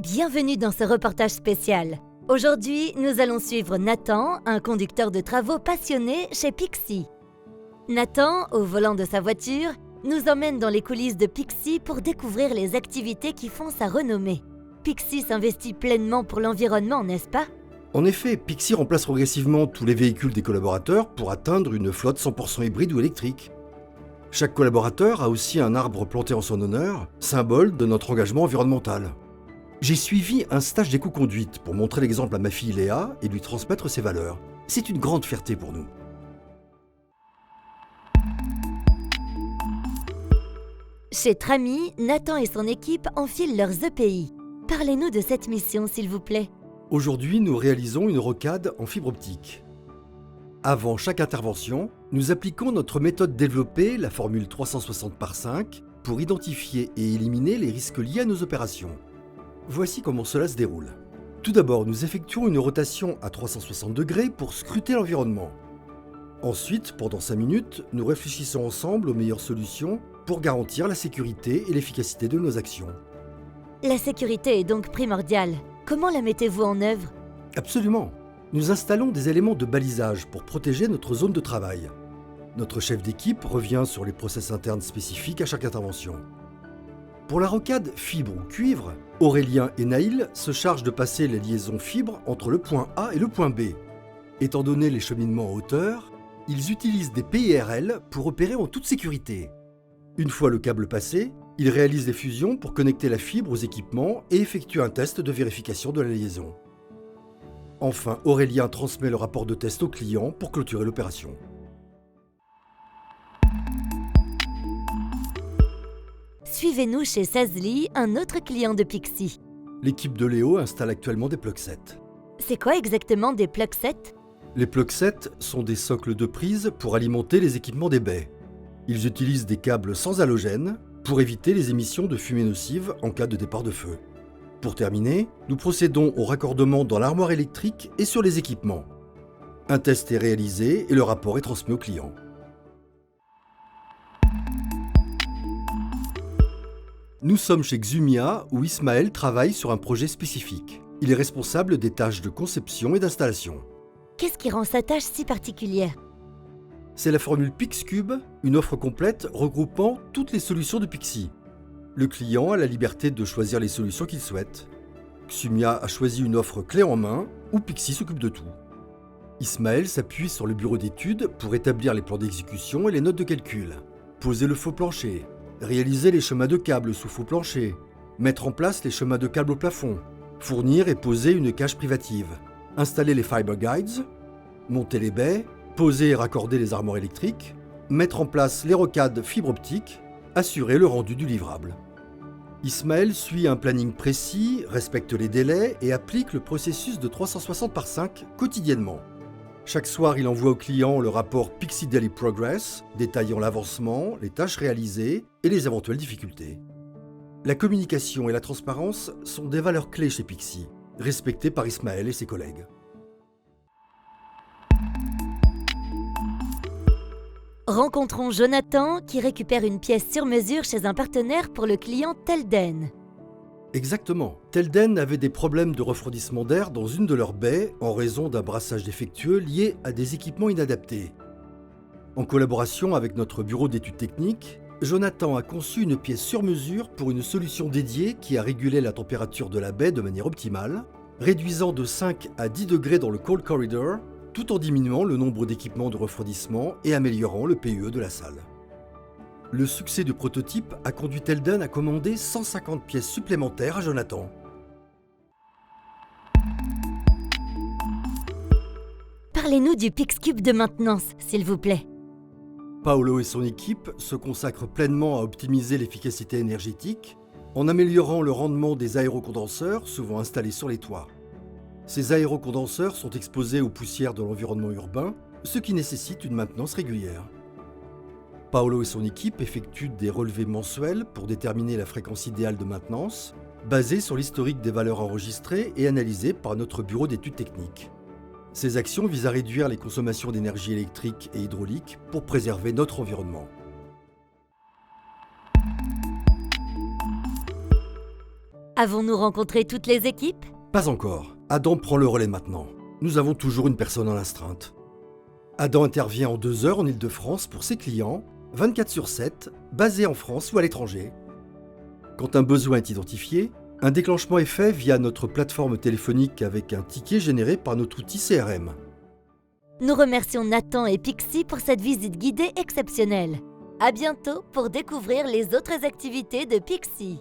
Bienvenue dans ce reportage spécial. Aujourd'hui, nous allons suivre Nathan, un conducteur de travaux passionné chez Pixi. Nathan, au volant de sa voiture, nous emmène dans les coulisses de Pixi pour découvrir les activités qui font sa renommée. Pixi s'investit pleinement pour l'environnement, n'est-ce pas ? En effet, Pixi remplace progressivement tous les véhicules des collaborateurs pour atteindre une flotte 100% hybride ou électrique. Chaque collaborateur a aussi un arbre planté en son honneur, symbole de notre engagement environnemental. J'ai suivi un stage d'éco-conduite pour montrer l'exemple à ma fille Léa et lui transmettre ses valeurs. C'est une grande fierté pour nous. Chez Trami, Nathan et son équipe enfilent leurs EPI. Parlez-nous de cette mission, s'il vous plaît. Aujourd'hui, nous réalisons une rocade en fibre optique. Avant chaque intervention, nous appliquons notre méthode développée, la formule 360 par 5, pour identifier et éliminer les risques liés à nos opérations. Voici comment cela se déroule. Tout d'abord, nous effectuons une rotation à 360 degrés pour scruter l'environnement. Ensuite, pendant 5 minutes, nous réfléchissons ensemble aux meilleures solutions pour garantir la sécurité et l'efficacité de nos actions. La sécurité est donc primordiale. Comment la mettez-vous en œuvre ? Absolument. Nous installons des éléments de balisage pour protéger notre zone de travail. Notre chef d'équipe revient sur les process internes spécifiques à chaque intervention. Pour la rocade fibre ou cuivre, Aurélien et Naïl se chargent de passer les liaisons fibres entre le point A et le point B. Étant donné les cheminements en hauteur, ils utilisent des PIRL pour opérer en toute sécurité. Une fois le câble passé, ils réalisent les fusions pour connecter la fibre aux équipements et effectuent un test de vérification de la liaison. Enfin, Aurélien transmet le rapport de test au client pour clôturer l'opération. Suivez-nous chez Sazli, un autre client de Pixi. L'équipe de Léo installe actuellement des plug-sets. C'est quoi exactement des plug-sets ? Les plug-sets sont des socles de prise pour alimenter les équipements des baies. Ils utilisent des câbles sans halogène pour éviter les émissions de fumée nocive en cas de départ de feu. Pour terminer, nous procédons au raccordement dans l'armoire électrique et sur les équipements. Un test est réalisé et le rapport est transmis au client. Nous sommes chez Xumia où Ismaël travaille sur un projet spécifique. Il est responsable des tâches de conception et d'installation. Qu'est-ce qui rend sa tâche si particulière ? C'est la formule PixCube, une offre complète regroupant toutes les solutions de Pixi. Le client a la liberté de choisir les solutions qu'il souhaite. Xumia a choisi une offre clé en main où Pixi s'occupe de tout. Ismaël s'appuie sur le bureau d'études pour établir les plans d'exécution et les notes de calcul, poser le faux plancher, réaliser les schémas de câbles sous faux plancher, mettre en place les schémas de câbles au plafond, fournir et poser une cage privative, installer les fiber guides, monter les baies, poser et raccorder les armoires électriques, mettre en place les rocades fibre optique, assurer le rendu du livrable. Ismaël suit un planning précis, respecte les délais et applique le processus de 360 par 5 quotidiennement. Chaque soir, il envoie au client le rapport Pixi Daily Progress, détaillant l'avancement, les tâches réalisées et les éventuelles difficultés. La communication et la transparence sont des valeurs clés chez Pixi, respectées par Ismaël et ses collègues. Rencontrons Jonathan qui récupère une pièce sur mesure chez un partenaire pour le client Telden. Exactement. Telden avait des problèmes de refroidissement d'air dans une de leurs baies en raison d'un brassage défectueux lié à des équipements inadaptés. En collaboration avec notre bureau d'études techniques, Jonathan a conçu une pièce sur mesure pour une solution dédiée qui a régulé la température de la baie de manière optimale, réduisant de 5 à 10 degrés dans le cold corridor, tout en diminuant le nombre d'équipements de refroidissement et améliorant le PUE de la salle. Le succès du prototype a conduit Telden à commander 150 pièces supplémentaires à Jonathan. Parlez-nous du PixCube de maintenance, s'il vous plaît. Paolo et son équipe se consacrent pleinement à optimiser l'efficacité énergétique en améliorant le rendement des aérocondenseurs souvent installés sur les toits. Ces aérocondenseurs sont exposés aux poussières de l'environnement urbain, ce qui nécessite une maintenance régulière. Paolo et son équipe effectuent des relevés mensuels pour déterminer la fréquence idéale de maintenance, basée sur l'historique des valeurs enregistrées et analysées par notre bureau d'études techniques. Ces actions visent à réduire les consommations d'énergie électrique et hydraulique pour préserver notre environnement. Avons-nous rencontré toutes les équipes? Pas encore. Adam prend le relais maintenant. Nous avons toujours une personne en astreinte. Adam intervient en 2 heures en Île-de-France pour ses clients, 24/7, basés en France ou à l'étranger. Quand un besoin est identifié, un déclenchement est fait via notre plateforme téléphonique avec un ticket généré par notre outil CRM. Nous remercions Nathan et Pixie pour cette visite guidée exceptionnelle. À bientôt pour découvrir les autres activités de Pixie.